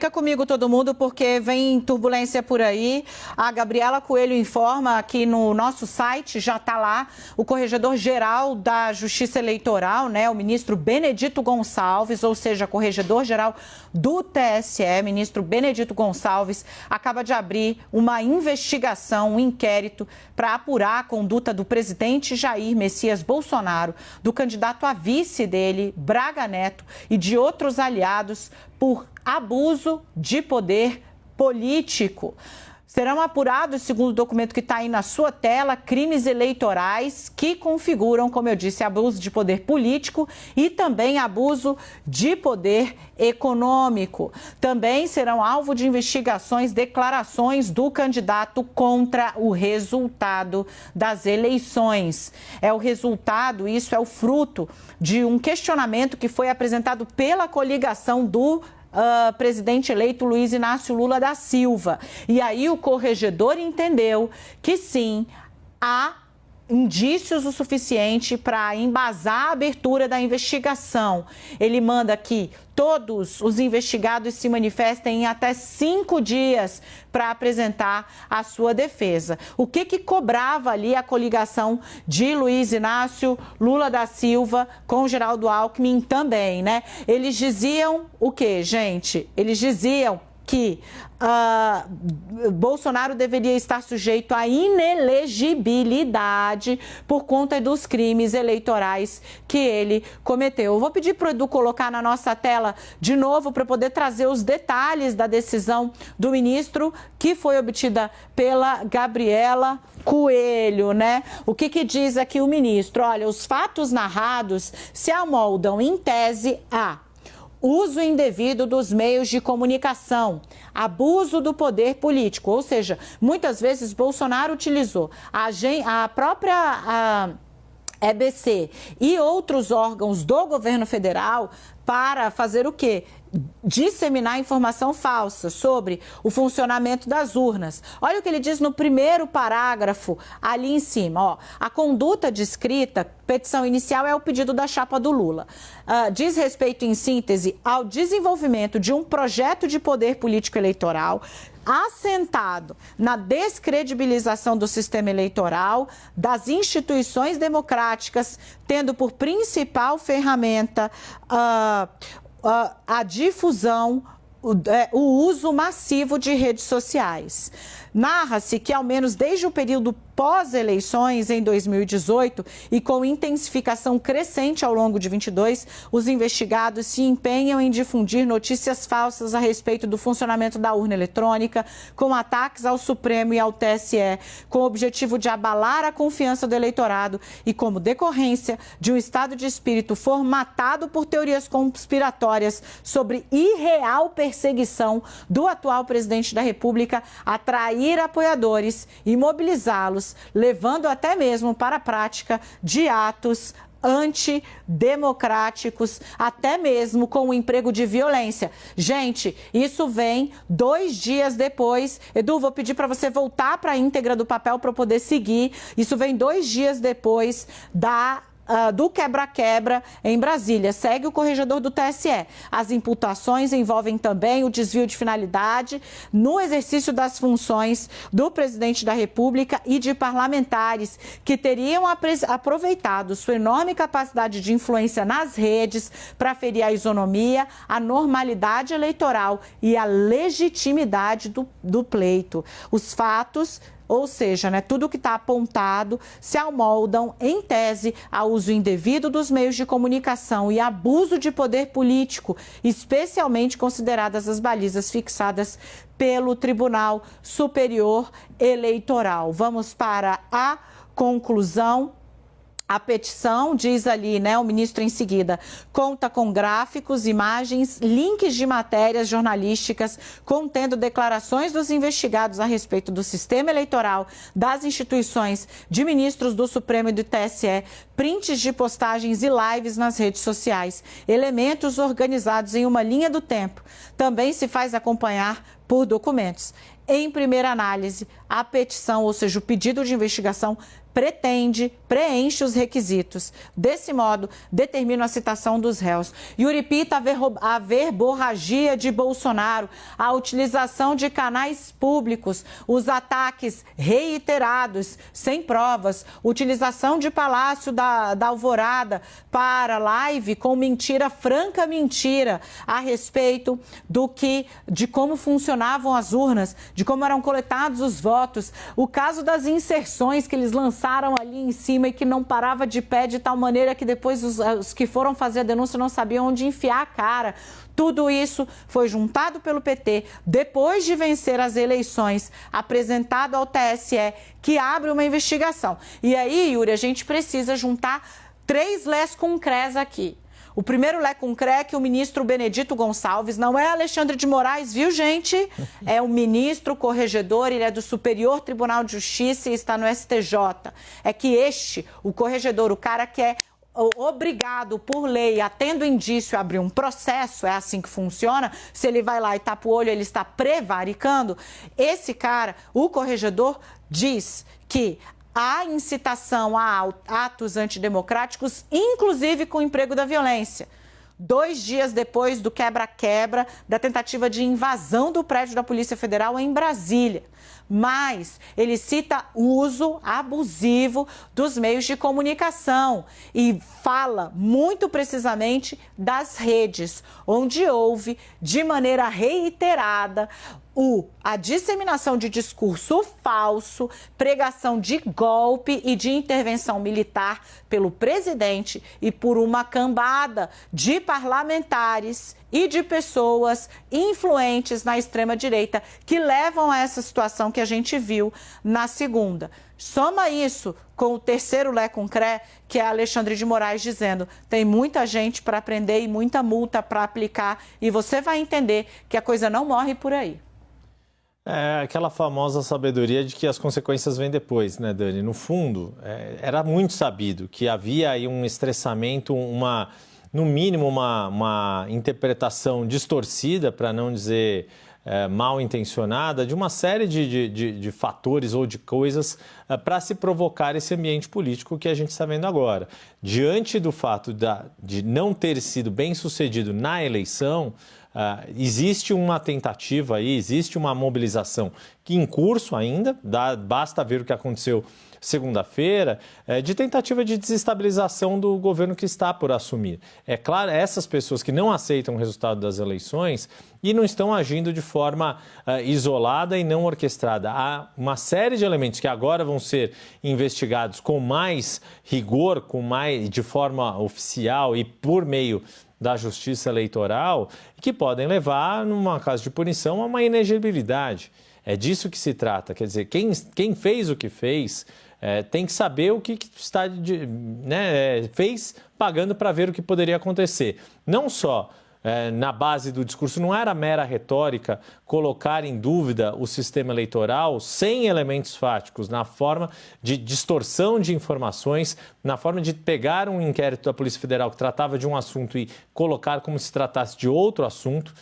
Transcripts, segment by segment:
Fica comigo todo mundo, porque vem turbulência por aí. A Gabriela Coelho informa aqui no nosso site, já está lá, o corregedor-geral da Justiça Eleitoral, né, o ministro Benedito Gonçalves, ou seja, corregedor-geral do TSE, ministro Benedito Gonçalves, acaba de abrir uma investigação, um inquérito para apurar a conduta do presidente Jair Messias Bolsonaro, do candidato a vice dele, Braga Neto, e de outros aliados por abuso de poder político. Serão apurados, segundo o documento que está aí na sua tela, crimes eleitorais que configuram, como eu disse, abuso de poder político e também abuso de poder econômico. Também serão alvo de investigações declarações do candidato contra o resultado das eleições. É o resultado, isso é o fruto de um questionamento que foi apresentado pela coligação do presidente eleito Luiz Inácio Lula da Silva. E aí o corregedor entendeu que sim, há indícios o suficiente para embasar a abertura da investigação. Ele manda que todos os investigados se manifestem em até 5 dias para apresentar a sua defesa. O que cobrava ali a coligação de Luiz Inácio Lula da Silva com Geraldo Alckmin também, né? Eles diziam o quê, gente? Eles diziam que Bolsonaro deveria estar sujeito à inelegibilidade por conta dos crimes eleitorais que ele cometeu. Eu vou pedir para o Edu colocar na nossa tela de novo para poder trazer os detalhes da decisão do ministro que foi obtida pela Gabriela Coelho, né? O que diz aqui o ministro? Olha, os fatos narrados se amoldam em tese a uso indevido dos meios de comunicação, abuso do poder político, ou seja, muitas vezes Bolsonaro utilizou a própria EBC e outros órgãos do governo federal para fazer o quê? Disseminar informação falsa sobre o funcionamento das urnas. Olha o que ele diz no primeiro parágrafo, ali em cima. Ó, a conduta descrita, petição inicial, é o pedido da chapa do Lula. Diz respeito, em síntese, ao desenvolvimento de um projeto de poder político eleitoral assentado na descredibilização do sistema eleitoral, das instituições democráticas, tendo por principal ferramenta a difusão, o uso massivo de redes sociais. Narra-se que, ao menos desde o período pós-eleições em 2018 e com intensificação crescente ao longo de 22, os investigados se empenham em difundir notícias falsas a respeito do funcionamento da urna eletrônica, com ataques ao Supremo e ao TSE, com o objetivo de abalar a confiança do eleitorado e como decorrência de um estado de espírito formatado por teorias conspiratórias sobre irreal perseguição do atual presidente da República, atrair apoiadores e mobilizá-los, levando até mesmo para a prática de atos antidemocráticos, até mesmo com o emprego de violência. Gente, isso vem 2 dias depois. Edu, vou pedir para você voltar para a íntegra do papel para eu poder seguir. Isso vem 2 dias depois do quebra-quebra em Brasília. Segue o corregedor do TSE. As imputações envolvem também o desvio de finalidade no exercício das funções do presidente da República e de parlamentares que teriam aproveitado sua enorme capacidade de influência nas redes para ferir a isonomia, a normalidade eleitoral e a legitimidade do pleito. Os fatos, ou seja, né, tudo que está apontado, se amoldam, em tese, ao uso indevido dos meios de comunicação e abuso de poder político, especialmente consideradas as balizas fixadas pelo Tribunal Superior Eleitoral. Vamos para a conclusão. A petição, diz ali, né, o ministro em seguida, conta com gráficos, imagens, links de matérias jornalísticas contendo declarações dos investigados a respeito do sistema eleitoral, das instituições, de ministros do Supremo e do TSE, prints de postagens e lives nas redes sociais, elementos organizados em uma linha do tempo. Também se faz acompanhar por documentos. Em primeira análise, a petição, ou seja, o pedido de investigação, preenche os requisitos. Desse modo, determina a citação dos réus. Yuri Pita, a verborragia de Bolsonaro, a utilização de canais públicos, os ataques reiterados, sem provas, utilização de Palácio da Alvorada para live com mentira, franca mentira, a respeito de como funcionavam as urnas, de como eram coletados os votos, o caso das inserções que eles lançaram ali em cima e que não parava de pé, de tal maneira que depois os que foram fazer a denúncia não sabiam onde enfiar a cara. Tudo isso foi juntado pelo PT, depois de vencer as eleições, apresentado ao TSE, que abre uma investigação. E aí, Yuri, a gente precisa juntar 3 lés concrés aqui. O primeiro lé concré é que o ministro Benedito Gonçalves, não é Alexandre de Moraes, viu, gente? É o ministro corregedor, ele é do Superior Tribunal de Justiça e está no STJ. É que o corregedor, o cara que é obrigado por lei, tendo indício, a abrir um processo, é assim que funciona, se ele vai lá e tapa o olho, ele está prevaricando. Esse cara, o corregedor, diz que há incitação a atos antidemocráticos, inclusive com o emprego da violência. 2 dias depois do quebra-quebra, da tentativa de invasão do prédio da Polícia Federal em Brasília. Mas ele cita o uso abusivo dos meios de comunicação e fala muito precisamente das redes, onde houve, de maneira reiterada, a disseminação de discurso falso, pregação de golpe e de intervenção militar pelo presidente e por uma cambada de parlamentares e de pessoas influentes na extrema-direita que levam a essa situação que a gente viu na segunda. Soma isso com o terceiro lé concré, que é Alexandre de Moraes dizendo: tem muita gente para prender e muita multa para aplicar, e você vai entender que a coisa não morre por aí. É aquela famosa sabedoria de que as consequências vêm depois, né, Dani? No fundo, era muito sabido que havia aí um estressamento, no mínimo uma interpretação distorcida, para não dizer mal intencionada, de uma série de fatores ou de coisas para se provocar esse ambiente político que a gente está vendo agora. Diante do fato de não ter sido bem sucedido na eleição, existe uma tentativa aí, existe uma mobilização que em curso ainda, basta ver o que aconteceu segunda-feira, de tentativa de desestabilização do governo que está por assumir. É claro, essas pessoas que não aceitam o resultado das eleições e não estão agindo de forma isolada e não orquestrada. Há uma série de elementos que agora vão ser investigados com mais rigor, de forma oficial e por meio da Justiça Eleitoral, que podem levar, numa caso de punição, a uma inegibilidade. É disso que se trata. Quer dizer, quem fez o que fez tem que saber o que está fez, pagando para ver o que poderia acontecer. Não só na base do discurso, não era mera retórica colocar em dúvida o sistema eleitoral sem elementos fáticos, na forma de distorção de informações, na forma de pegar um inquérito da Polícia Federal que tratava de um assunto e colocar como se tratasse de outro assunto,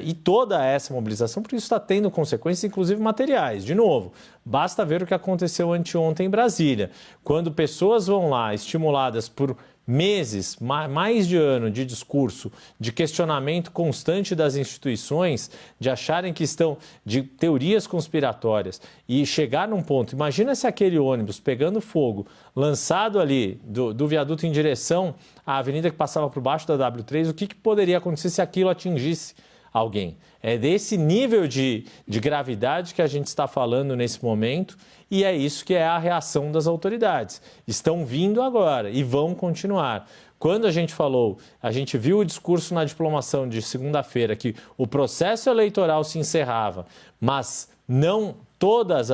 e toda essa mobilização, porque isso está tendo consequências, inclusive materiais. De novo, basta ver o que aconteceu anteontem em Brasília, quando pessoas vão lá estimuladas por meses, mais de ano de discurso, de questionamento constante das instituições, de acharem que estão de teorias conspiratórias e chegar num ponto, imagina se aquele ônibus pegando fogo, lançado ali do viaduto em direção à avenida que passava por baixo da W3, o que poderia acontecer se aquilo atingisse alguém? É desse nível de gravidade que a gente está falando nesse momento, e é isso que é a reação das autoridades. Estão vindo agora e vão continuar. Quando a gente viu o discurso na diplomação de segunda-feira que o processo eleitoral se encerrava, mas não todas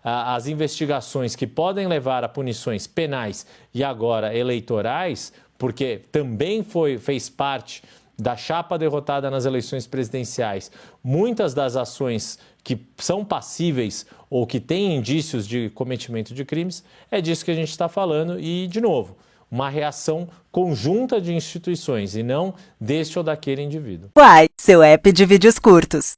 as investigações que podem levar a punições penais e agora eleitorais, porque também fez parte da chapa derrotada nas eleições presidenciais, muitas das ações que são passíveis ou que têm indícios de cometimento de crimes, é disso que a gente está falando e, de novo, uma reação conjunta de instituições e não deste ou daquele indivíduo. Uai, seu app de vídeos curtos.